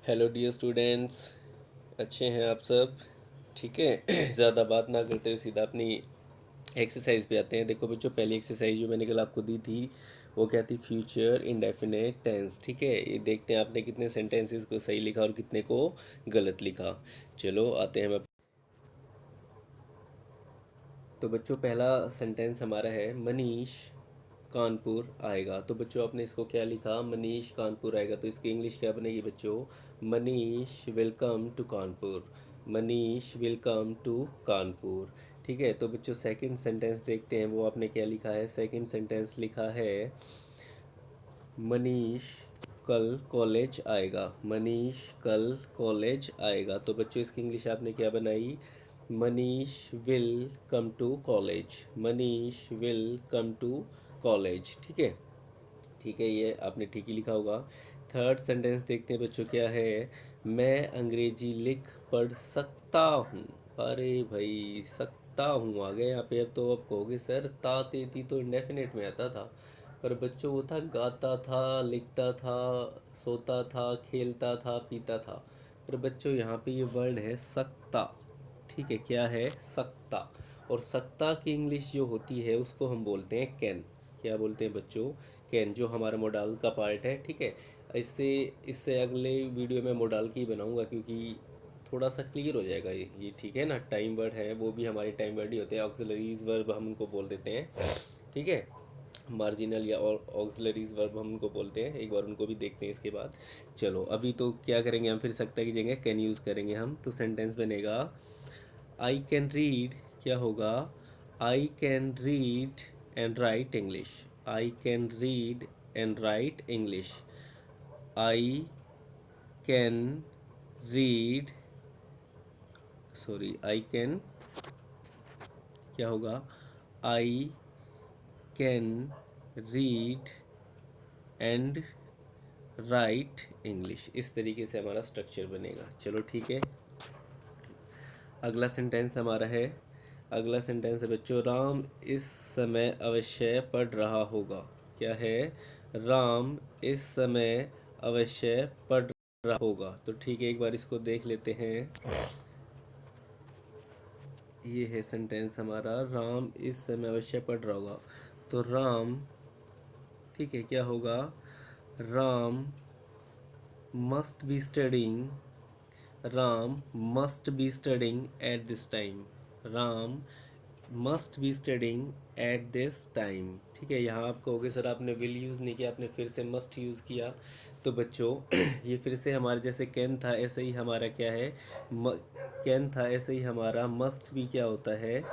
Hello dear students. अच्छे हैं आप सब? ठीक है। ज़्यादा बात ना करते हुए सीधा अपनी एक्सरसाइज पे आते हैं। देखो बच्चों, पहली एक्सरसाइज जो मैंने कल आपको दी थी वो क्या थी? Future indefinite tense. ठीक है, ये देखते हैं आपने कितने सेंटेंसेस को सही लिखा और कितने को गलत लिखा। चलो आते हैं हम। तो बच्चों, पहला सेंटेंस हमारा है मनीष कानपुर आएगा। तो बच्चों आपने इसको क्या लिखा? मनीष कानपुर आएगा। तो इसकी इंग्लिश क्या बनेगी बच्चों? Manish will come to Kanpur. Manish will come to Kanpur. ठीक है। तो बच्चों सेकंड सेंटेंस देखते हैं, वो आपने क्या लिखा है? सेकंड सेंटेंस लिखा है मनीष कल कॉलेज आएगा। मनीष कल कॉलेज आएगा। तो बच्चों इसकी इंग्लिश आपने क्या बनाई? Manish will come to college. Manish will come to college. ठीक है। ठीक है, ये आपने ठीक ही लिखा होगा। थर्ड सेंटेंस देखते हैं बच्चों, क्या है? मैं अंग्रेजी लिख पढ़ सकता हूँ। अरे भाई, सकता हूँ आ गया यहाँ पे। अब तो आप कहोगे सर ता ते ती तो इंडेफिनेट में आता था, पर बच्चों वो था गाता था, लिखता था, सोता था, खेलता था, पीता था। पर बच्चों यहाँ पे ये वर्ड है सकता। ठीक है, क्या है? सकता। और सकता की इंग्लिश जो होती है उसको हम बोलते हैं कैन। क्या बोलते हैं बच्चों? कैन, जो हमारा मोडाल का पार्ट है। ठीक है। इससे इससे अगले वीडियो में मोडाल की बनाऊंगा, क्योंकि थोड़ा सा क्लियर हो जाएगा ये। ठीक है ना? टाइम वर्ड है, वो भी हमारे टाइम वर्ड ही होते हैं। ऑक्सिलरीज वर्ब हम उनको बोल देते हैं। ठीक है। मार्जिनल या ऑक्सिलरीज वर्ब हम उनको बोलते हैं। एक बार उनको भी देखते हैं इसके बाद। चलो अभी तो क्या करेंगे हम? फिर सकता की जगह कैन यूज़ करेंगे हम। तो सेंटेंस बनेगा आई कैन रीड। क्या होगा? I can read and right English. I can read and right English. I can read, sorry, I can, क्या होगा? I can read and right English. इस तरीके से हमारा स्ट्रक्चर बनेगा। चलो ठीक है। अगला सेंटेंस हमारा है, अगला सेंटेंस है बच्चों, राम इस समय अवश्य पढ़ रहा होगा। क्या है? राम इस समय अवश्य पढ़ रहा होगा। तो ठीक है, एक बार इसको देख लेते हैं। ये है सेंटेंस हमारा, राम इस समय अवश्य पढ़ रहा होगा। तो राम, ठीक है, क्या होगा? Ram must be studying. Ram must be studying eight this time. Ram must be studying eight this time. ठीक है। यहाँ आप कहोगे सर आपने विल यूज़ नहीं किया, आपने फिर से मस्ट यूज़ किया। तो बच्चों ये फिर से हमारे जैसे कैन था ऐसे ही हमारा क्या है? कैन था ऐसे ही हमारा मस्ट भी क्या होता है?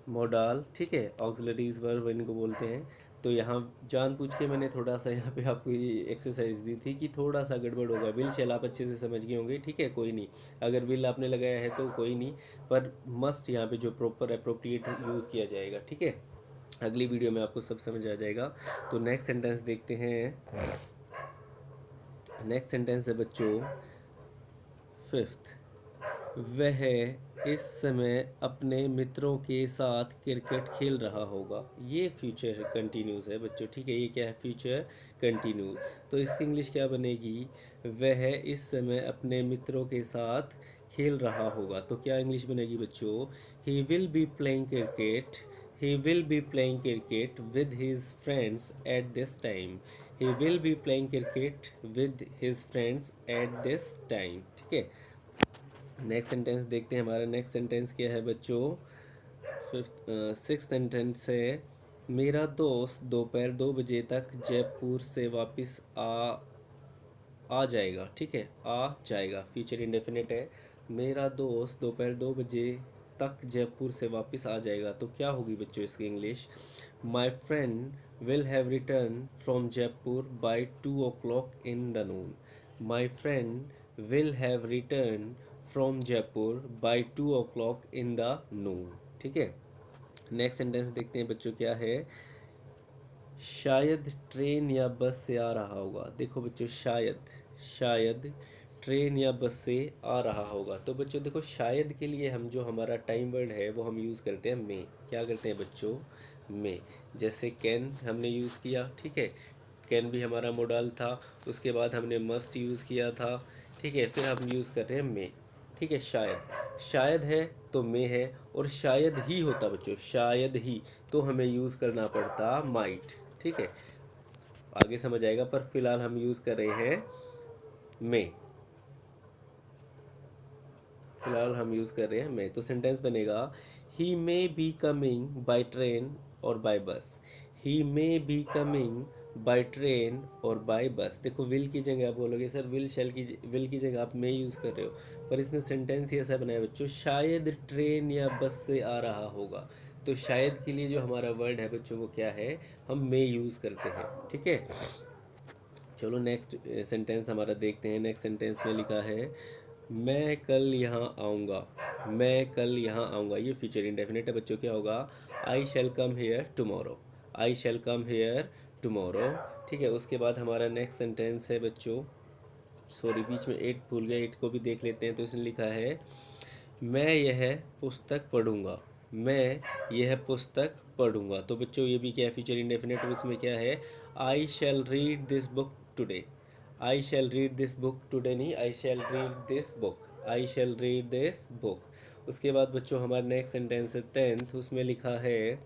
मोडाल। ठीक है, ऑक्सिलरीज वर्ब इनको बोलते हैं। तो यहाँ जानबूझ के मैंने थोड़ा सा यहाँ पे आपको ये एक्सरसाइज दी थी कि थोड़ा सा गड़बड़ होगा। विल शैल आप अच्छे से समझ गए होंगे। ठीक है, कोई नहीं। अगर विल आपने लगाया है तो कोई नहीं, पर मस्ट यहाँ पे जो प्रॉपर अप्रोप्रिएट यूज़ किया जाएगा। ठीक है। अगली वीडियो में आपको सब समझ आ जाएगा। तो नेक्स्ट सेंटेंस देखते हैं। नेक्स्ट सेंटेंस है बच्चों फिफ्थ, वह इस समय अपने मित्रों के साथ क्रिकेट खेल रहा होगा। ये फ्यूचर कंटिन्यूस है बच्चों। ठीक है, ये क्या है? Future continue. तो इसकी इंग्लिश क्या बनेगी? वह इस समय अपने मित्रों के साथ खेल रहा होगा। तो क्या इंग्लिश बनेगी बच्चों? He will be playing cricket. He will be playing cricket with his friends at this time. He will be playing cricket with his friends at this time. ठीक है। नेक्स्ट सेंटेंस देखते हैं। हमारा नेक्स्ट सेंटेंस क्या है बच्चों? Fifth six sentence है, मेरा दोस्त दोपहर 2 बजे तक जयपुर से वापस आ जाएगा। ठीक है, आ जाएगा, फ्यूचर इंडेफिनिट है। मेरा दोस्त दोपहर 2 बजे तक जयपुर से वापस आ जाएगा। तो क्या होगी बच्चों इसकी English? My friend will have return from Jaipur by 2 o'clock in the noon. My friend will have return from Jaipur by 2 o'clock in the noon. ठीक है। नेक्स्ट सेंटेंस देखते हैं बच्चों, क्या है? शायद ट्रेन या बस से आ रहा होगा। देखो बच्चों, शायद, शायद ट्रेन या बस से आ रहा होगा। तो बच्चों देखो, शायद के लिए हम जो हमारा टाइम वर्ड है वो हम यूज़ करते हैं मे। क्या करते हैं बच्चों? मे। जैसे कैन हमने यूज़ किया। ठीक है, कैन भी हमारा मोडाल था। उसके बाद हमने मस्ट यूज़ किया था। ठीक है, फिर हम यूज़ कर रहे हैं मे। ठीक है, शायद, शायद है तो मे है, और शायद ही होता बच्चों, शायद ही, तो हमें यूज़ करना पड़ता माइट। ठीक है, आगे समझ आएगा, पर फिलहाल हम यूज़ कर रहे हैं मे। फिलहाल हम यूज़ कर रहे हैं मे। तो सेंटेंस बनेगा, he may be coming by train और by bus. He may be coming by train और बाय बस। देखो, विल की जगह आप बोलोगे सर विल शैल की, विल की जगह आप मे यूज़ कर रहे हो, पर इसने सेंटेंस ही ऐसा बनाया बच्चों, शायद ट्रेन या बस से आ रहा होगा। तो शायद के लिए जो हमारा वर्ड है बच्चों वो क्या है, हम मे यूज़ करते हैं। ठीक है, चलो नेक्स्ट सेंटेंस हमारा देखते हैं। नेक्स्ट सेंटेंस में लिखा है, मैं कल यहाँ आऊँगा। मैं कल यहाँ आऊँगा, ये फ्यूचर इंडेफिनिट है बच्चों। क्या होगा, I shall come here tomorrow. I shall come here tomorrow. ठीक है, उसके बाद हमारा नेक्स्ट सेंटेंस है बच्चों, सॉरी बीच में एट भूल गया, एट को भी देख लेते हैं। तो इसने लिखा है, मैं यह पुस्तक पढ़ूंगा। मैं यह पुस्तक पढ़ूंगा। तो बच्चों ये भी क्या है, फ्यूचर इंडेफिनिट। उसमें क्या है, I shall read this book today. I shall read this book today नहीं, I shall read this book. I shall read this book. उसके बाद बच्चों हमारा नेक्स्ट सेंटेंस है टेंथ। उसमें लिखा है,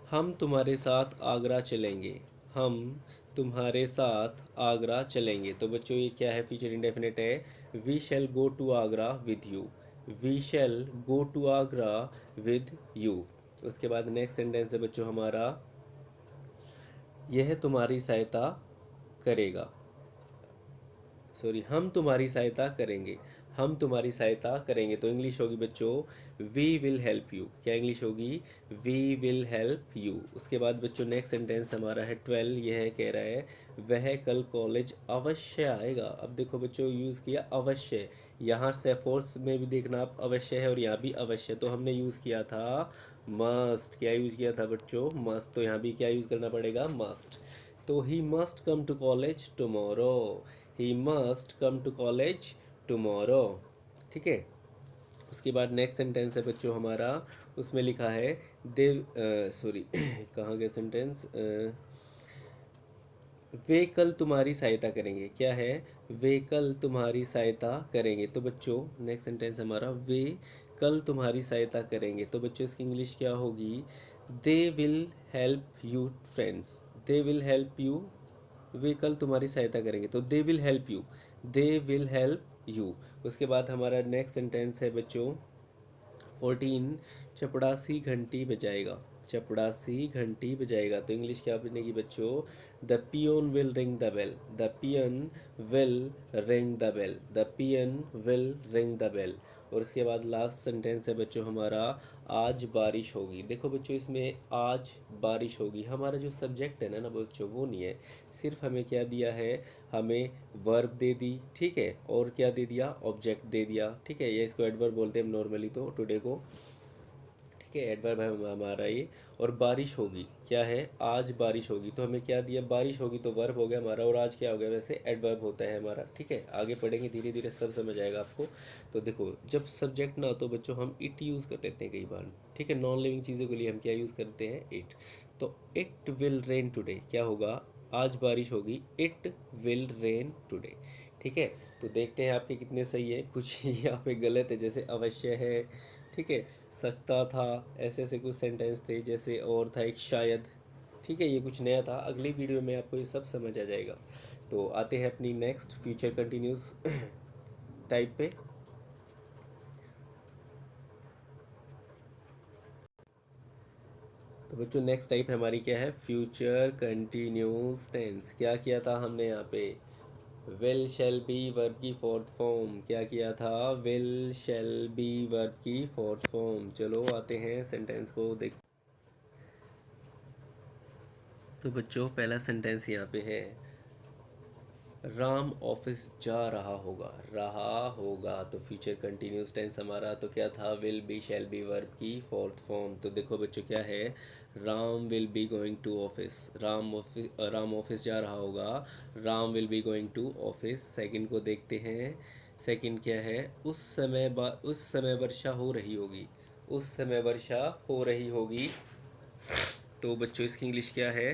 हम तुम्हारे साथ आगरा चलेंगे। हम तुम्हारे साथ आगरा चलेंगे। तो बच्चों ये क्या है, फ्यूचर इंडेफिनिट है, we shall go to Agra with you. We shall go to Agra with you. उसके बाद नेक्स्ट सेंटेंस है बच्चों हमारा, यह तुम्हारी सहायता करेगा। सॉरी, हम तुम्हारी सहायता करेंगे। हम तुम्हारी सहायता करेंगे। तो इंग्लिश होगी बच्चों, वी विल हेल्प यू। क्या इंग्लिश होगी, वी विल हेल्प यू। उसके बाद बच्चों नेक्स्ट सेंटेंस हमारा है 12। यह है, कह रहा है, वह कल कॉलेज अवश्य आएगा। अब देखो बच्चों, यूज़ किया अवश्य। यहाँ से फोर्स में भी देखना आप, अवश्य है और यहाँ भी अवश्य। तो हमने यूज़ किया था मस्ट। क्या यूज़ किया था बच्चों, मस्ट। तो यहाँ भी क्या यूज़ करना पड़ेगा, मस्ट। तो he must come to college tomorrow. He must come to college tomorrow. ठीक है, उसके बाद नेक्स्ट सेंटेंस है बच्चों हमारा, उसमें लिखा है, देव, सॉरी कहाँ गया सेंटेंस, वे कल तुम्हारी सहायता करेंगे। क्या है, वे कल तुम्हारी सहायता करेंगे। तो बच्चों नेक्स्ट सेंटेंस हमारा, वे कल तुम्हारी सहायता करेंगे। तो बच्चों इसकी इंग्लिश क्या होगी, they will help you friends. They will help you, वे कल तुम्हारी सहायता करेंगे। तो they will help you, they will help you. उसके बाद हमारा नेक्स्ट सेंटेंस है बच्चों 14, चपड़ासी घंटी बजाएगा। चपड़ासी घंटी बजाएगा। तो इंग्लिश क्या बनेगी बच्चों, the peon will ring the bell. The peon will ring the bell. The peon will ring the bell. और इसके बाद लास्ट सेंटेंस है बच्चों हमारा, आज बारिश होगी। देखो बच्चों, इसमें आज बारिश होगी, हमारा जो सब्जेक्ट है ना बच्चों वो नहीं है, सिर्फ हमें क्या दिया है, हमें वर्ब दे दी। ठीक है, और क्या दे दिया, ऑब्जेक्ट दे दिया। ठीक है, ये इसको एडवर्ब बोलते हैं हम नॉर्मली तो टुडे को। ठीक है, एडवर्ब है हमारा ये। और बारिश होगी, क्या है, आज बारिश होगी। तो हमें क्या दिया, बारिश होगी, तो वर्ब हो गया हमारा, और आज क्या हो गया, वैसे एडवर्ब होता है हमारा। ठीक है, आगे पढ़ेंगे धीरे धीरे सब समझ आएगा आपको। तो देखो, जब सब्जेक्ट ना हो तो बच्चों हम इट यूज़ कर लेते हैं कई बार। ठीक है, नॉन लिविंग चीज़ों के लिए हम क्या यूज़ करते हैं, इट। तो इट विल रेन टुडे, क्या होगा, आज बारिश होगी, इट विल रेन टुडे। ठीक है, तो देखते हैं आपके कितने सही है। कुछ यहाँ पे गलत है, जैसे अवश्य है, ठीक है, सकता था, ऐसे ऐसे कुछ सेंटेंस थे, जैसे और था एक शायद। ठीक है, ये कुछ नया था, अगली वीडियो में आपको ये सब समझ आ जाएगा। तो आते हैं अपनी नेक्स्ट फ्यूचर कंटिन्यूस टाइप पे। तो बच्चों नेक्स्ट टाइप हमारी क्या है, फ्यूचर कंटिन्यूस टेंस। क्या किया था हमने यहाँ पे, विल शैल बी वर्ब की फोर्थ फॉर्म। क्या किया था, विल शैल बी वर्ब की फोर्थ फॉर्म। चलो आते हैं सेंटेंस को देख। तो बच्चों पहला सेंटेंस यहाँ पे है, राम ऑफिस जा रहा होगा। रहा होगा, तो फ्यूचर कंटिन्यूस टेंस हमारा तो क्या था, will be shall be verb की फोर्थ फॉर्म। तो देखो बच्चों क्या है, Ram will be going to office. Ram office जा रहा होगा, Ram will be going to office. Second को देखते हैं, सेकंड क्या है, उस समय वर्षा हो रही होगी। उस समय वर्षा हो रही होगी। तो बच्चों इसकी इंग्लिश क्या है,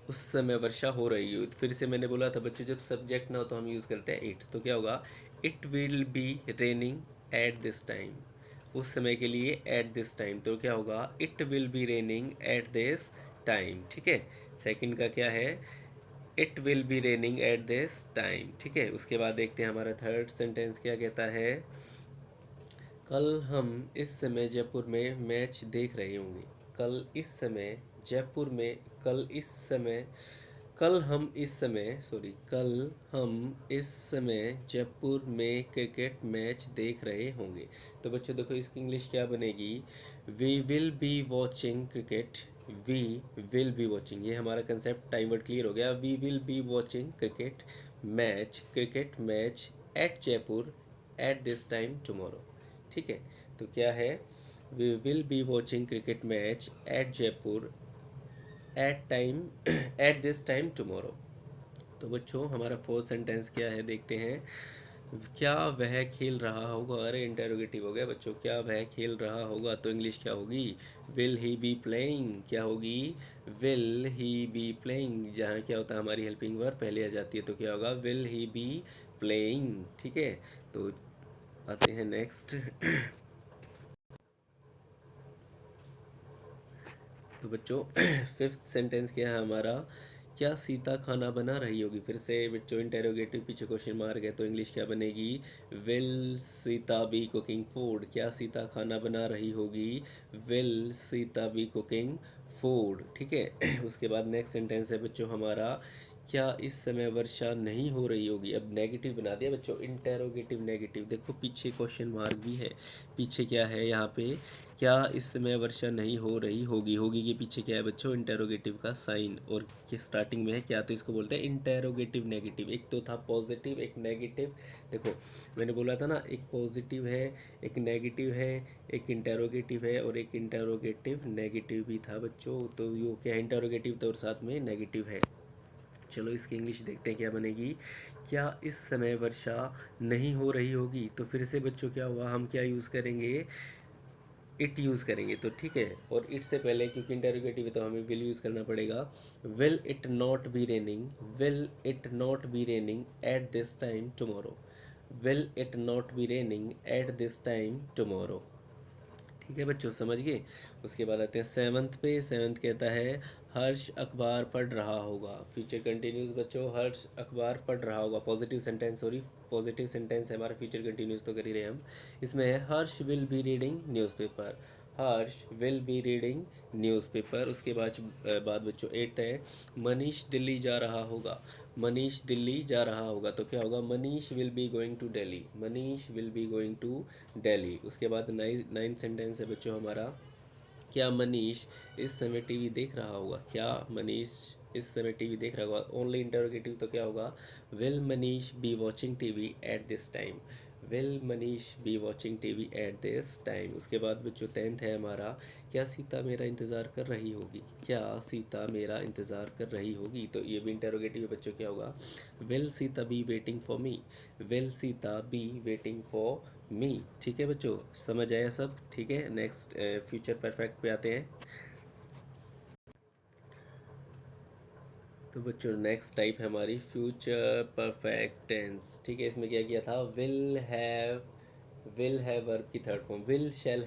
उस समय वर्षा हो रही हो। फिर से मैंने बोला था बच्चों, जब सब्जेक्ट ना हो तो हम यूज़ करते हैं इट, तो क्या होगा, it will be raining eight this time. उस समय के लिए एट दिस टाइम, तो क्या होगा, it will be raining eight this time. ठीक है, सेकंड का क्या है, it will be raining eight this time. ठीक है, उसके बाद देखते हैं हमारा थर्ड सेंटेंस क्या कहता है। कल हम इस समय जयपुर में मैच देख रहे होंगे। कल इस समय जयपुर में, कल इस समय, कल हम इस समय, सॉरी, कल हम इस समय जयपुर में क्रिकेट मैच देख रहे होंगे। तो बच्चों देखो इसकी इंग्लिश क्या बनेगी, we will be watching cricket, we will be watching, ये हमारा कंसेप्ट टाइम वर्ड क्लियर हो गया। We will be watching cricket match at Jaipur at this time tomorrow. ठीक है, तो क्या है, we will be watching cricket match at Jaipur at time at this time tomorrow. तो बच्चों हमारा फोर्थ सेंटेंस क्या है देखते हैं। क्या वह खेल रहा होगा, अरे इंटेरोगेटिव हो गया बच्चों, क्या वह खेल रहा होगा, तो इंग्लिश क्या होगी, विल ही बी प्लेइंग। क्या होगी, विल ही बी प्लेइंग। जहाँ क्या होता है, हमारी हेल्पिंग वर्ब पहले आ जाती है, तो क्या होगा, विल ही बी प्लेइंग। ठीक है, तो आते हैं नेक्स्ट। तो बच्चों फिफ्थ सेंटेंस क्या है हमारा, क्या सीता खाना बना रही होगी। फिर से बच्चों इंटेरोगेटिव पीछे क्वेश्चन मार्क है, तो इंग्लिश क्या बनेगी, will Sita be cooking food. क्या सीता खाना बना रही होगी, will Sita be cooking food. ठीक है उसके बाद नेक्स्ट सेंटेंस है बच्चों हमारा, क्या इस समय वर्षा नहीं हो रही होगी। अब नेगेटिव बना दिया बच्चों, इंटेरोगेटिव नेगेटिव। देखो पीछे क्वेश्चन मार्क भी है, पीछे क्या है यहाँ पे, क्या इस समय वर्षा नहीं हो रही होगी। होगी के पीछे क्या है बच्चों, इंटेरोगेटिव का साइन, और के स्टार्टिंग में है क्या, तो इसको बोलते हैं इंटेरोगेटिव नेगेटिव। एक तो था पॉजिटिव, एक नेगेटिव। देखो मैंने बोला था ना, एक पॉजिटिव है, एक नेगेटिव है, एक इंटेरोगेटिव है, और एक इंटेरोगेटिव नेगेटिव भी था बच्चों। तो ये क्या है, इंटेरोगेटिव तो और साथ में नेगेटिव है। चलो इसकी इंग्लिश देखते हैं क्या बनेगी। क्या इस समय वर्षा नहीं हो रही होगी, तो फिर से बच्चों क्या हुआ, हम क्या यूज़ करेंगे, इट यूज़ करेंगे। तो ठीक है, और इट से पहले क्योंकि इंटेरोगेटिव है तो हमें विल यूज़ करना पड़ेगा। Will it not be raining, will it not be raining eight this time tomorrow, will it not be raining eight this time tomorrow. ठीक है बच्चों, समझ गए। उसके बाद आते हैं सेवन्थ पे। सेवन्थ कहता है हर्ष अखबार पढ़ रहा होगा। फ्यूचर कंटिन्यूस बच्चों, हर्ष अखबार पढ़ रहा होगा, positive sentence, sorry positive sentence है हमारा, फ्यूचर कंटिन्यूस तो कर ही रहे हैं हम। इसमें है Harsh will be reading newspaper, Harsh will be reading newspaper. उसके बाद बच्चों एट है, मनीष दिल्ली जा रहा होगा, मनीष दिल्ली जा रहा होगा, तो क्या होगा, Manish will be going to Delhi, Manish will be going to Delhi. उसके बाद नाइन्थ सेंटेंस है बच्चों हमारा, क्या मनीष इस समय टीवी देख रहा होगा, क्या मनीष इस समय टीवी देख रहा होगा। ओनली इंटरोगेटिव, तो क्या होगा, will Manish be watching TV at this time, will Manish be watching TV at this time. उसके बाद बच्चों टेंथ है हमारा, क्या सीता मेरा इंतज़ार कर रही होगी, क्या सीता मेरा इंतज़ार कर रही होगी, तो ये भी इंटरोगेटिव है बच्चों, क्या होगा, will Sita be waiting for me, will Sita be waiting for मी। ठीक है बच्चों, समझ आया सब। ठीक है, नेक्स्ट फ्यूचर परफेक्ट पे आते हैं। तो बच्चों नेक्स्ट टाइप है हमारी फ्यूचर परफेक्ट टेंस। ठीक है, इसमें क्या किया था, विल हैव वर्ब की third form, will shall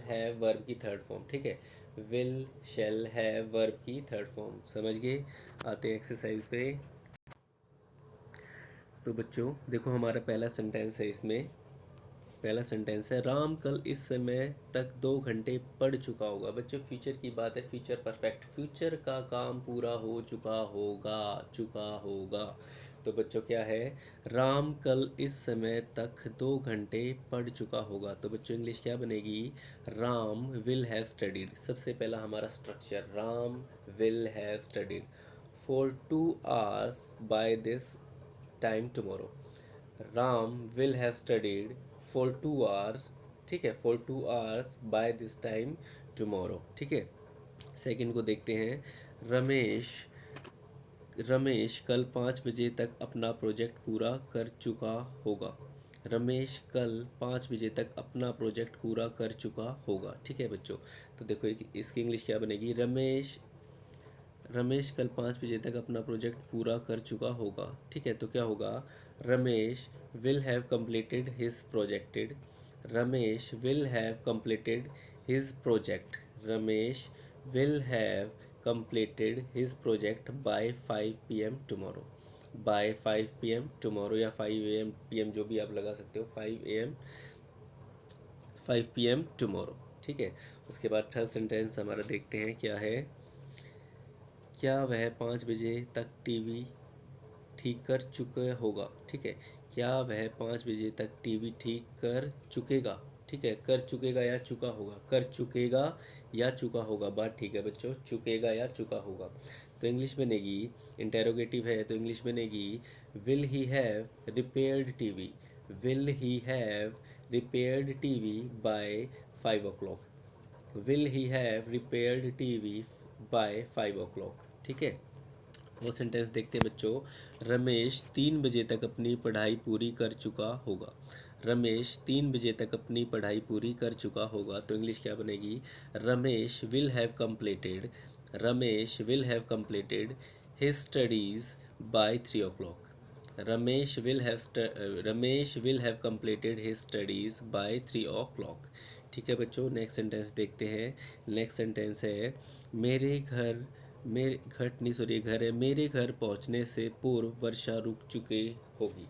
have verb की थर्ड फॉर्म। ठीक है, विल शैल हैव वर्ब की थर्ड फॉर्म, समझ गए। आते हैं एक्सरसाइज पे। तो बच्चों देखो हमारा पहला सेंटेंस है इसमें, पहला सेंटेंस है, राम कल इस समय तक 2 घंटे पढ़ चुका होगा। बच्चों फ्यूचर की बात है, फ्यूचर परफेक्ट, फ्यूचर का काम पूरा हो चुका होगा, चुका होगा। तो बच्चों क्या है, राम कल इस समय तक 2 घंटे पढ़ चुका होगा, तो बच्चों इंग्लिश क्या बनेगी, राम विल हैव स्टडीड। सबसे पहला हमारा structure, Ram will have studied for 2 hours by this time tomorrow, Ram will have studied for 2 hours। ठीक है, for 2 hours by this time tomorrow. ठीक है, सेकंड को देखते हैं, रमेश रमेश कल 5 बजे तक अपना प्रोजेक्ट पूरा कर चुका होगा, रमेश कल 5 बजे तक अपना प्रोजेक्ट पूरा कर चुका होगा। ठीक है बच्चों, तो देखो इसकी इंग्लिश क्या बनेगी, रमेश रमेश कल 5 बजे तक अपना प्रोजेक्ट पूरा कर चुका होगा। ठीक है, तो क्या होगा, Ramesh will have completed his projected, Ramesh will have completed his project, Ramesh will have completed his project by 5 p.m. tomorrow, by 5 p.m. tomorrow या 5 a.m. p.m. जो भी आप लगा सकते हो, 5 a.m. 5 p.m. tomorrow। ठीक है, उसके बाद थर्ड सेंटेंस हमारा देखते हैं क्या है। क्या वह 5 बजे तक टीवी ठीक कर चुका होगा। ठीक है, क्या वह 5 बजे तक टीवी ठीक कर चुकेगा। ठीक है, कर चुकेगा या चुका होगा, कर चुकेगा या चुका होगा, बात ठीक है बच्चों, चुकेगा या चुका होगा। तो इंग्लिश बनेगी, इंटेरोगेटिव है तो इंग्लिश बनेगी, will he have repaired TV, will he have repaired TV by 5 o'clock, will he have repaired TV by 5 o'clock। ठीक है, वो सेंटेंस देखते हैं बच्चों, रमेश 3 बजे तक अपनी पढ़ाई पूरी कर चुका होगा, रमेश 3 बजे तक अपनी पढ़ाई पूरी कर चुका होगा। तो इंग्लिश क्या बनेगी, Ramesh will have completed, Ramesh will have completed his studies by 3 o'clock, Ramesh will have completed his studies by 3 o'clock। ठीक है बच्चों, नेक्स्ट सेंटेंस देखते हैं। नेक्स्ट सेंटेंस है, मेरे घर मेरे घर नहीं सॉरी घर है, मेरे घर पहुंचने से पूर्व वर्षा रुक चुकी होगी,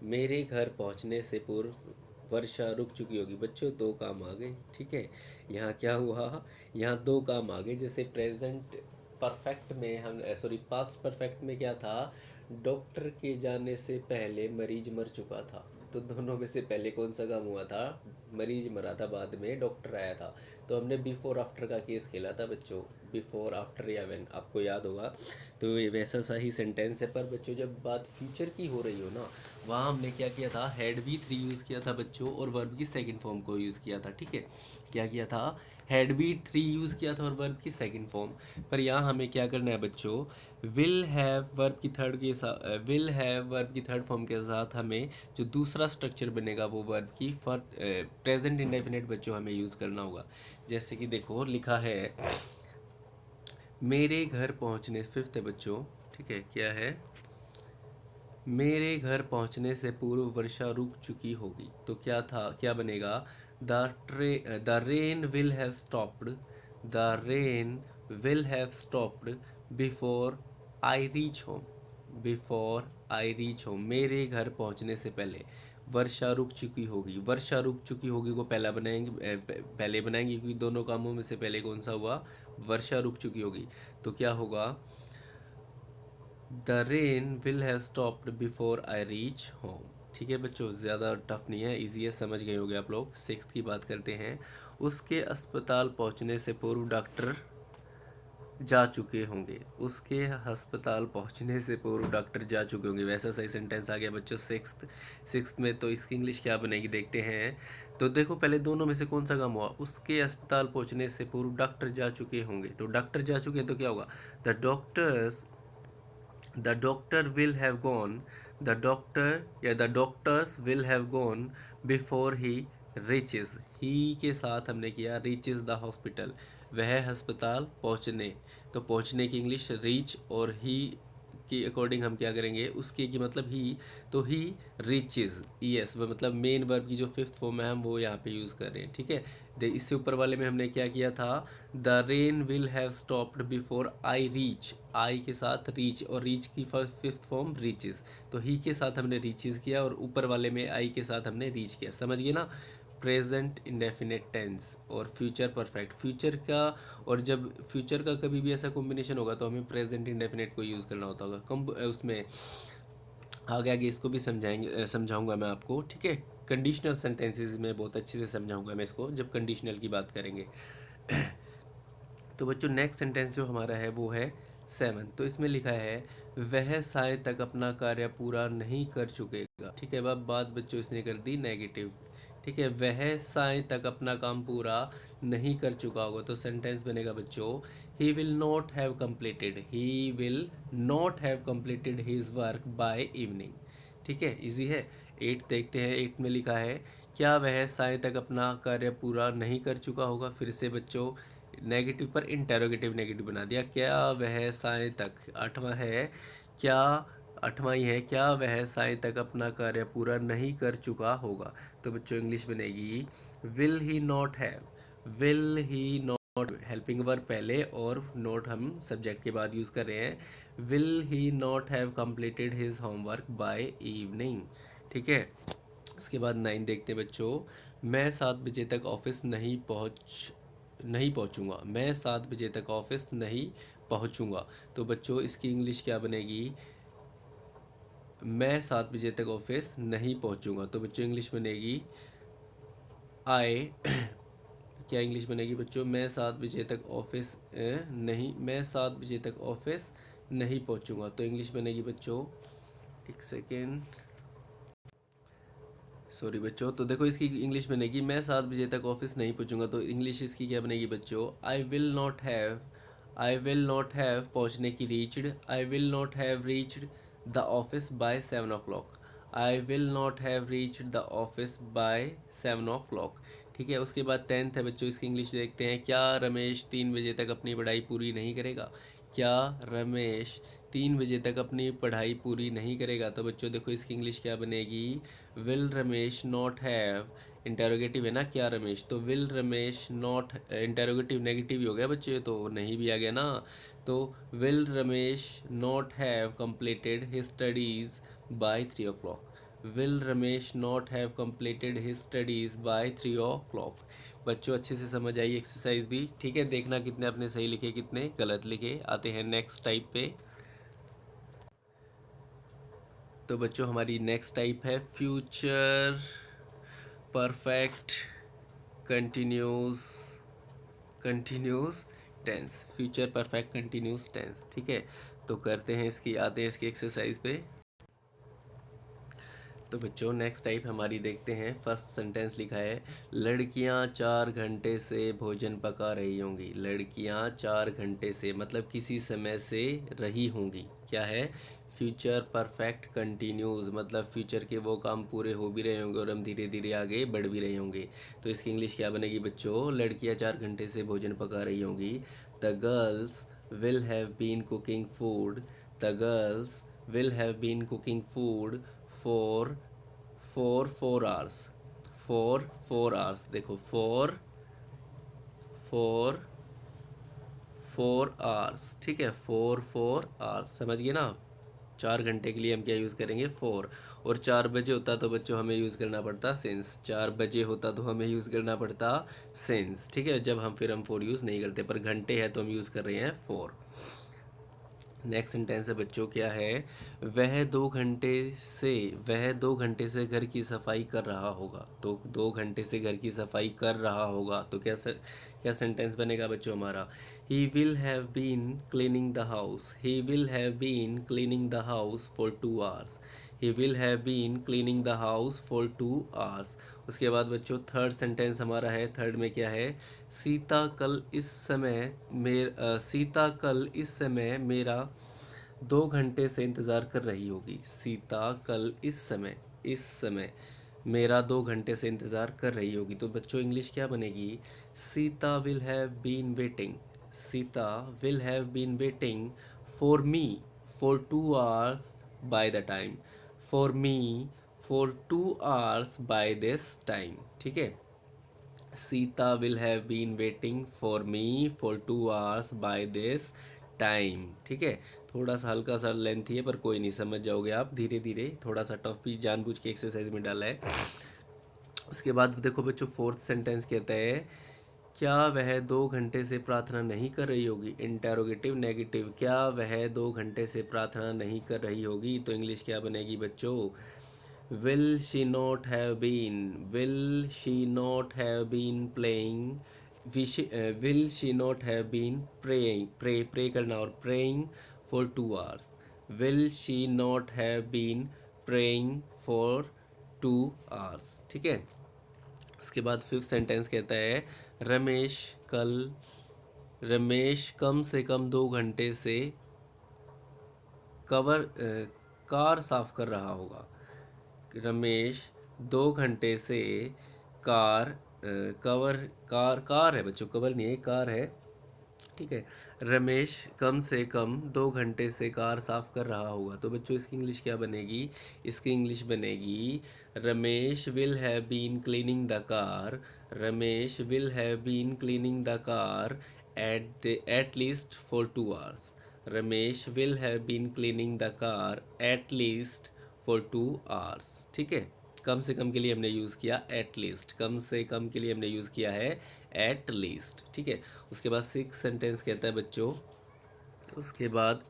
मेरे घर पहुंचने से पूर्व वर्षा रुक चुकी होगी। बच्चों दो काम आ गए। ठीक है, यहाँ क्या हुआ, यहाँ दो काम आ गए। जैसे प्रेजेंट परफेक्ट में हम सॉरी पास्ट परफेक्ट में क्या था, डॉक्टर के जाने से पहले मरीज मर चुका था। तो दोनों में से पहले कौन सा काम हुआ था, मरीज मरा था, बाद में डॉक्टर आया था। तो हमने बिफोर आफ्टर का केस खेला था बच्चों, बिफोर आफ्टर या व्हेन, आपको याद होगा। तो ये वैसा सा ही सेंटेंस है, पर बच्चों जब बात फ्यूचर की हो रही हो ना, वहाँ हमने क्या किया था, हैड वी 3 यूज़ किया था बच्चों, और वर्ब की सेकंड फॉर्म को यूज़ किया था। ठीक है, क्या किया था, हैड वी 3 यूज़ किया था और वर्ब की सेकंड फॉर्म। पर यहाँ हमें क्या करना है बच्चों, विल हैव वर्ब की थर्ड के साथ, विल हैव वर्ब की थर्ड फॉर्म के साथ हमें जो दूसरा स्ट्रक्चर बनेगा वो वर्ब की प्रेजेंट इंडेफिनिट बच्चों हमें यूज़ करना होगा। जैसे कि देखो लिखा है, मेरे घर पहुंचने, फिफ्थ है बच्चों। ठीक है, क्या है, मेरे घर पहुंचने से पूर्व वर्षा रुक चुकी होगी। तो क्या था, क्या बनेगा, the rain will have stopped, the rain will have stopped before I reach home, before I reach home, मेरे घर पहुंचने से पहले वर्षा रुक चुकी होगी। वर्षा रुक चुकी होगी को पहला बनाएंगे, पहले बनाएंगे क्योंकि दोनों कामों में से पहले कौन सा हुआ, वर्षा रुक चुकी होगी। तो क्या होगा, the rain will have stopped before I reach home. ठीक है बच्चों, ज़्यादा टफ नहीं है, इजी है, समझ गए होगे आप लोग। सिक्स्थ की बात करते हैं, उसके अस्पताल पहुंचने से पूर्व डॉक्टर जा चुके होंगे, उसके अस्पताल पहुंचने से पूर्व डॉक्टर जा चुके होंगे। वैसा सही सेंटेंस आ गया बच्चों सिक्स्थ में। तो इसकी इंग्लिश क्या बनेगी देखते हैं। तो देखो पहले दोनों में से कौन सा काम हुआ, उसके अस्पताल पहुंचने से पूर्व डॉक्टर जा चुके होंगे। तो डॉक्टर जा चुके हैं तो क्या होगा, the doctors, the doctor will have gone, the doctor या the doctors will have gone before he reaches, he के साथ हमने किया reaches the hospital, वह अस्पताल पहुंचने। तो पहुंचने की इंग्लिश रीच, और ही के अकॉर्डिंग हम क्या करेंगे, उसके की मतलब ही, तो ही रीचेज यस, वह मतलब मेन वर्ब की जो फिफ्थ फॉर्म है हम वो यहाँ पे यूज़ कर रहे हैं। ठीक है, इससे ऊपर वाले में हमने क्या किया था, the rain will have stopped before I reach, I के साथ रीच, और रीच की फिफ्थ फॉर्म रीचेज। तो ही के साथ हमने रीचेज किया और ऊपर वाले में आई के साथ हमने रीच किया। समझ गए ना, प्रेजेंट इंडेफिनिट टेंस और फ्यूचर परफेक्ट, फ्यूचर का, और जब फ्यूचर का कभी भी ऐसा कॉम्बिनेशन होगा तो हमें प्रेजेंट इंडेफिनिट को यूज़ करना होता होगा। कम उसमें आगे आगे इसको भी समझाऊंगा मैं आपको। ठीक है, कंडीशनल सेंटेंसेस में बहुत अच्छे से समझाऊंगा मैं इसको जब कंडीशनल की बात करेंगे। तो बच्चों नेक्स्ट सेंटेंस जो हमारा है वो है 7। तो इसमें लिखा है, वह साय तक अपना कार्य पूरा नहीं कर चुकेगा। ठीक है, अब बात बच्चों इसने कर दी नेगेटिव। ठीक है, वह साय तक अपना काम पूरा नहीं कर चुका होगा। तो सेंटेंस बनेगा बच्चों, he will not have completed, he will not have completed his work by evening. ठीक है, इजी है। 8 देखते हैं, 8 में लिखा है, क्या वह साय तक अपना कार्य पूरा नहीं कर चुका होगा। फिर से बच्चों नेगेटिव पर इंटेरोगेटिव नेगेटिव बना दिया। क्या वह साय तक, आठवां है क्या, आठवां ही है, क्या वह साय तक अपना कार्य पूरा नहीं कर चुका होगा। तो बच्चों इंग्लिश बनेगी will he not have, will he not, helping verb पहले और नॉट हम सब्जेक्ट के बाद यूज़ कर रहे हैं। Will he not have completed his homework by evening. ठीक है, उसके बाद 9 देखते हैं बच्चों। मैं 7 बजे तक ऑफिस नहीं पहुंचूंगा, मैं 7 बजे तक ऑफिस नहीं पहुंचूंगा। तो बच्चों इसकी इंग्लिश क्या बनेगी, मैं 7 बजे तक ऑफिस नहीं पहुंचूंगा। तो बच्चों इंग्लिश बनेगी आई क्या इंग्लिश बनेगी बच्चों, मैं 7 बजे तक ऑफिस नहीं, मैं 7 बजे तक ऑफिस नहीं पहुंचूंगा। तो इंग्लिश बनेगी बच्चों, एक सेकेंड, सॉरी बच्चों, तो देखो इसकी इंग्लिश बनेगी मैं 7 बजे तक ऑफिस नहीं पहुंचूंगा। तो इंग्लिश इसकी क्या बनेगी बच्चों, आई विल नॉट हैव पहुंचने की reached, I will not have reached the office by 7 o'clock, I will not have reached the office by 7 o'clock। ठीक है, उसके बाद 10th है बच्चों, इसकी इंग्लिश देखते हैं। क्या रमेश 3 बजे तक अपनी पढ़ाई पूरी नहीं करेगा, क्या रमेश 3 बजे तक अपनी पढ़ाई पूरी नहीं करेगा। तो बच्चों देखो इसकी इंग्लिश क्या बनेगी, will Ramesh not have, interrogative है ना क्या रमेश, तो will Ramesh not, interrogative negative ही हो गया बच्चे, तो नहीं भी आ गया ना। तो will Ramesh not have completed his studies by 3 o'clock, will Ramesh not have completed his studies by 3 o'clock। बच्चों अच्छे से समझ आई एक्सरसाइज भी। ठीक है, देखना कितने आपने सही लिखे कितने गलत लिखे। आते हैं नेक्स्ट टाइप पे। तो बच्चों हमारी नेक्स्ट टाइप है future perfect continuous continuous tense, future perfect continuous tense. ठीक है, तो करते हैं इसकी, आते हैं इसकी एक्सरसाइज पे। तो बच्चों नेक्स्ट टाइप हमारी देखते हैं। फर्स्ट सेंटेंस लिखा है, लड़कियां 4 घंटे से भोजन पका रही होंगी, लड़कियां 4 घंटे से मतलब किसी समय से रही होंगी। क्या है, फ्यूचर परफेक्ट कंटिन्यूज, मतलब फ्यूचर के वो काम पूरे हो भी रहे होंगे और हम धीरे धीरे आगे बढ़ भी रहे होंगे। तो इसकी इंग्लिश क्या बनेगी बच्चों, लड़कियां 4 घंटे से भोजन पका रही होंगी। The girls will have been cooking food, the girls will have been cooking food for 4 hours, for 4 hours, देखो फोर 4 hours। ठीक है, फोर आवर्स, समझ गए ना। 4 घंटे के लिए हम क्या यूज़ करेंगे, 4। और 4 बजे होता तो बच्चों हमें यूज़ करना पड़ता सेंस, 4 बजे होता तो हमें यूज़ करना पड़ता सेंस। ठीक है, जब हम 4 यूज़ नहीं करते, पर घंटे है तो हम यूज़ कर रहे हैं 4। नेक्स्ट सेंटेंस है बच्चों, क्या है, वह 2 घंटे से वह 2 घंटे से घर की सफाई कर रहा होगा। तो 2 घंटे से घर की सफाई कर रहा होगा, तो क्या सेंटेंस बनेगा बच्चों हमारा, he will have been cleaning the house, he will have been cleaning the house for 2 hours, he will have been cleaning the house for 2 hours। उसके बाद बच्चों थर्ड सेंटेंस हमारा है, थर्ड में क्या है, सीता कल इस समय मेरा 2 घंटे से इंतज़ार कर रही होगी, सीता कल इस समय मेरा 2 घंटे से इंतज़ार कर रही होगी। तो बच्चों इंग्लिश क्या बनेगी, Sita will have been waiting, Sita will have been waiting for me for 2 hours by the time, for me for 2 hours by this time. ठीक है, Sita will have been waiting for me for 2 hours by this time. ठीक है, थोड़ा सा हल्का सा length है पर कोई नहीं, समझ जाओगे आप धीरे धीरे, थोड़ा सा टफ भी जानबूझ के एक्सरसाइज में डाला है। उसके बाद देखो बच्चों फोर्थ सेंटेंस कहता है, क्या वह 2 घंटे से प्रार्थना नहीं कर रही होगी, इंटेरोगेटिव नेगेटिव, क्या वह 2 घंटे से प्रार्थना नहीं कर रही होगी। तो इंग्लिश क्या बनेगी बच्चों, will she not have been, will she not have been playing, will she not have been pray करना और praying for 2 hours, will she not have been praying for 2 hours। ठीक है, उसके बाद फिफ्थ सेंटेंस कहता है, रमेश कल रमेश कम से कम 2 घंटे से कार साफ कर रहा होगा, रमेश 2 घंटे से कार कार है बच्चों, कवर नहीं है कार है, ठीक है। रमेश कम से कम 2 घंटे से कार साफ कर रहा होगा। तो बच्चों इसकी इंग्लिश क्या बनेगी? इसकी इंग्लिश बनेगी Ramesh will have been cleaning the car. Ramesh will have been cleaning the car at least for 2 hours. Ramesh will have been cleaning the car at least for 2 hours. ठीक है। कम से कम के लिए हमने यूज़ किया एट लीस्ट, कम से कम के लिए हमने यूज़ किया है एट लीस्ट। ठीक है। उसके बाद सिक्स सेंटेंस कहता है बच्चों, उसके बाद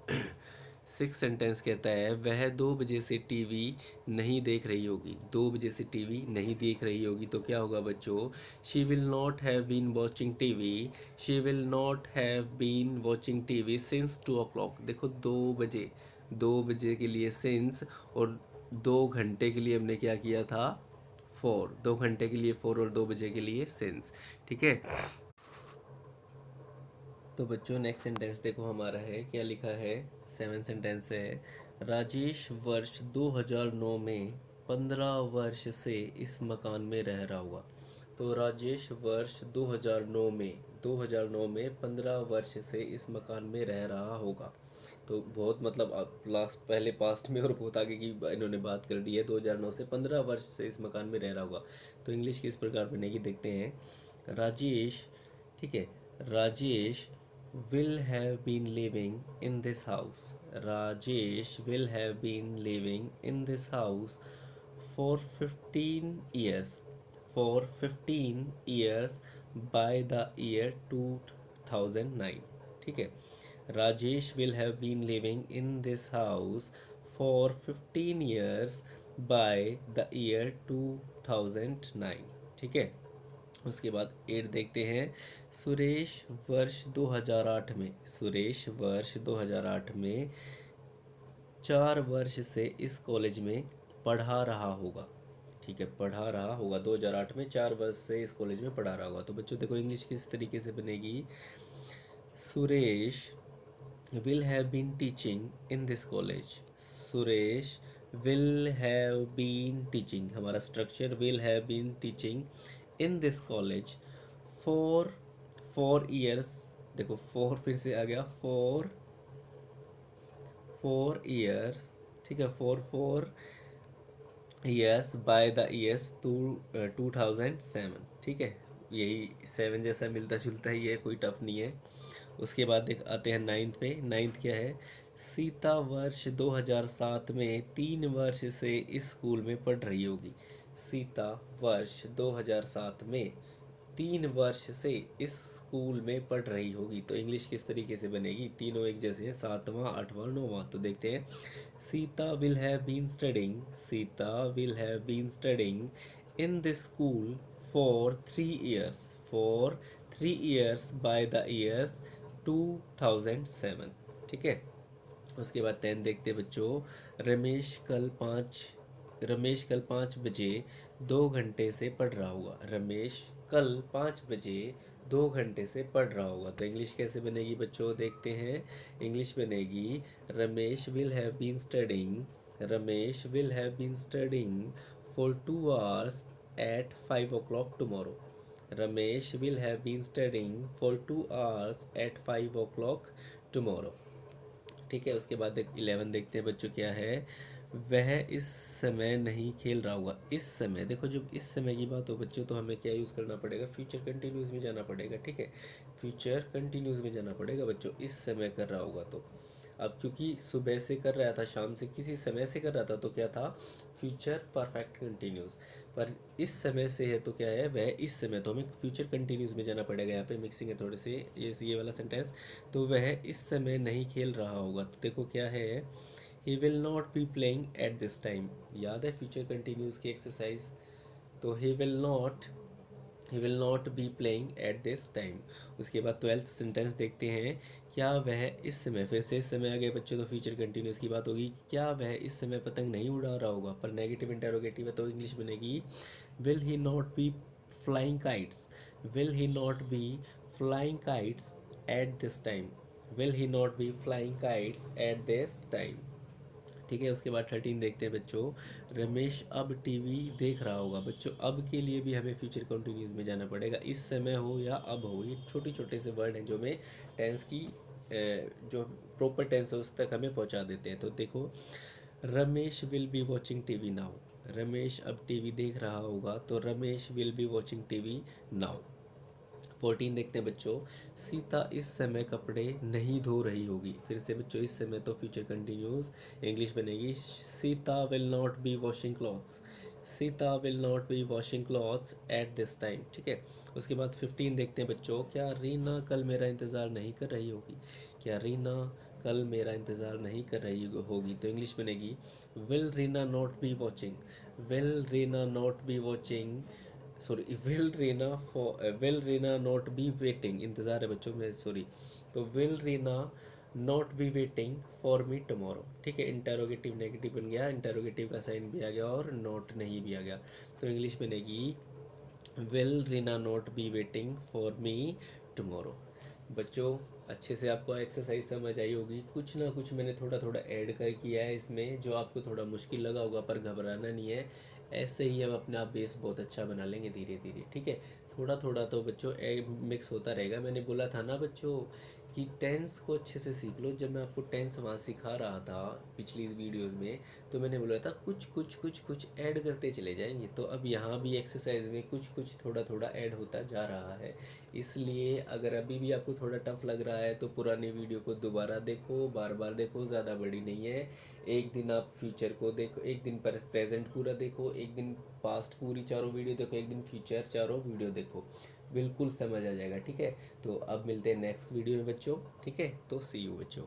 सिक्स सेंटेंस कहता है वह 2 बजे से टीवी नहीं देख रही होगी। 2 बजे से टीवी नहीं देख रही होगी तो क्या होगा बच्चों? She will not have been watching TV. She will not have been watching TV since 2 o'clock। देखो 2 बजे, 2 बजे के लिए सिंस, और 2 घंटे के लिए हमने क्या किया था? 4। 2 घंटे के लिए 4 और 2 बजे के लिए सिंस। ठीक है। तो बच्चों नेक्स्ट सेंटेंस देखो हमारा है, क्या लिखा है? 7 सेंटेंस है। राजेश वर्ष 2009 में 15 वर्ष से इस मकान में रह रहा हुआ। तो राजेश वर्ष 2009 में 15 वर्ष से इस मकान में रह रहा होगा। तो बहुत मतलब लास्ट पहले पास्ट में और बहुत आगे की इन्होंने बात कर दी है। 2009 से 15 वर्ष से इस मकान में रह रहा होगा। तो इंग्लिश किस प्रकार बनेगी देखते हैं। राजेश, ठीक है, Rajesh will have been living in this house. Rajesh will have been living in this house for 15 years. For 15 years by the year 2009. ठीक है। Rajesh will have been living in this house for 15 years by the year 2009। ठीक है। उसके बाद 8 देखते हैं। सुरेश वर्ष 2008 में, सुरेश वर्ष 2008 में 4 वर्ष से इस कॉलेज में पढ़ा रहा होगा। ठीक है, पढ़ा रहा होगा। 2008 में 4 वर्ष से इस कॉलेज में पढ़ा रहा होगा। तो बच्चों देखो इंग्लिश किस तरीके से बनेगी। Suresh will have been teaching in this college. Suresh will have been teaching, हमारा structure will have been teaching in this college for 4 years। देखो 4 फिर से आ गया, 4 years। ठीक है, 4 years बाय द ईयर्स 2007। ठीक है, यही 7 जैसा मिलता जुलता ही है, कोई टफ नहीं है। उसके बाद देख आते हैं 9th पे। 9th क्या है? सीता वर्ष 2007 में 3 वर्ष से इस स्कूल में पढ़ रही होगी। सीता वर्ष 2007 में 3 वर्ष से इस स्कूल में पढ़ रही होगी। तो इंग्लिश किस तरीके से बनेगी? तीनों एक जैसे हैं, 7वां 8वां 9वां। तो देखते हैं। Sita will have been studying, Sita will have been studying in this school for 3 years, for 3 years by the years 2007। ठीक है। उसके बाद 10 देखते बच्चों। रमेश कल 5 बजे 2 घंटे से पढ़ रहा होगा। रमेश कल 5 बजे 2 घंटे से पढ़ रहा होगा। तो इंग्लिश कैसे बनेगी बच्चों देखते हैं। इंग्लिश बनेगी Ramesh will have been studying, Ramesh will have been studying for 2 hours at 5 o'clock tomorrow। Ramesh will have been studying for 2 hours at 5 o'clock tomorrow। ठीक है। उसके बाद 11 देखते हैं बच्चों, क्या है? वह इस समय नहीं खेल रहा होगा। इस समय, देखो जब इस समय की बात हो बच्चों तो हमें क्या यूज़ करना पड़ेगा? फ्यूचर कंटिन्यूस में जाना पड़ेगा। ठीक है, फ्यूचर कंटिन्यूस में जाना पड़ेगा बच्चों। इस समय कर रहा होगा तो अब क्योंकि सुबह से कर रहा था, शाम से, किसी समय से कर रहा था तो क्या था? Future perfect continuous. पर इस समय से है तो क्या है? वह इस समय, तो हमें फ्यूचर कंटिन्यूस में जाना पड़ेगा। यहाँ पे मिक्सिंग है थोड़ी सी, ये वाला सेंटेंस। तो वह इस समय नहीं खेल रहा होगा तो देखो क्या है? He will not be playing at this time. याद है फ्यूचर कंटिन्यूस की एक्सरसाइज? तो he will not be playing at this time. उसके बाद 12th सेंटेंस देखते हैं। क्या वह इस समय, फिर से इस समय आ गए बच्चों तो फ्यूचर कंटिन्यूस की बात होगी। क्या वह इस समय पतंग नहीं उड़ा रहा होगा? पर नेगेटिव इंटेरोगेटिव है तो इंग्लिश बनेगी will he not be flying kites, will he not be flying kites eight this time, will he not be flying kites eight this time. ठीक है। उसके बाद 13 देखते हैं बच्चों, रमेश अब टीवी देख रहा होगा। बच्चों अब के लिए भी हमें फ्यूचर कंटिन्यूस में जाना पड़ेगा, इस समय हो या अब हो, ये छोटे छोटे से वर्ड हैं जो हमें टेंस की जो प्रॉपर टेंस है उस तक हमें पहुंचा देते हैं। तो देखो, Ramesh will be watching TV now, Ramesh अब टीवी देख रहा होगा, तो Ramesh will be watching TV now. 14 देखते हैं बच्चों, सीता इस समय कपड़े नहीं धो रही होगी। फिर से बच्चों इस समय तो फ्यूचर कंटिन्यूस, इंग्लिश बनेगी Sita will not be washing clothes, Sita will not be washing clothes eight this time, ठीक है। उसके बाद 15 देखते हैं बच्चों, क्या रीना कल मेरा इंतज़ार नहीं कर रही होगी, क्या रीना कल मेरा इंतज़ार नहीं कर रही होगी। तो इंग्लिश बनेगी will Reena not be watching, will Reena not be watching, sorry will Reena not be waiting, इंतज़ार है बच्चों में, सॉरी। तो will Reena not be waiting for me tomorrow, ठीक है। इंटेरोगेटिव नेगेटिव बन गया, इंटेरोगेटिव का साइन भी आ गया और नॉट नहीं भी आ गया। तो इंग्लिश बनेगी will Reena not be waiting for me tomorrow. बच्चों अच्छे से आपको एक्सरसाइज समझ आई होगी, कुछ ना कुछ मैंने थोड़ा थोड़ा ऐड कर किया है इसमें जो आपको थोड़ा मुश्किल लगा होगा, पर घबराना नहीं है, ऐसे ही हम अपना बेस बहुत अच्छा बना लेंगे धीरे धीरे, ठीक है। थोड़ा थोड़ा तो बच्चों मिक्स होता रहेगा। मैंने बोला था ना बच्चों कि टेंस को अच्छे से सीख लो। जब मैं आपको टेंस वहाँ सिखा रहा था पिछली वीडियोज़ में, तो मैंने बोला था कुछ कुछ कुछ कुछ ऐड करते चले जाएंगे। तो अब यहाँ भी एक्सरसाइज में कुछ कुछ थोड़ा थोड़ा ऐड होता जा रहा है। इसलिए अगर अभी भी आपको थोड़ा टफ लग रहा है तो पुरानी वीडियो को दोबारा देखो, बार बार देखो, ज़्यादा बड़ी नहीं है। एक दिन आप फ्यूचर को देखो, एक दिन पर प्रेजेंट पूरा देखो, एक दिन पास्ट पूरी चारों वीडियो देखो, एक दिन फ्यूचर चारों वीडियो देखो, बिल्कुल समझ आ जाएगा, ठीक है। तो अब मिलते हैं नेक्स्ट वीडियो में बच्चों, ठीक है। तो सी यू बच्चों।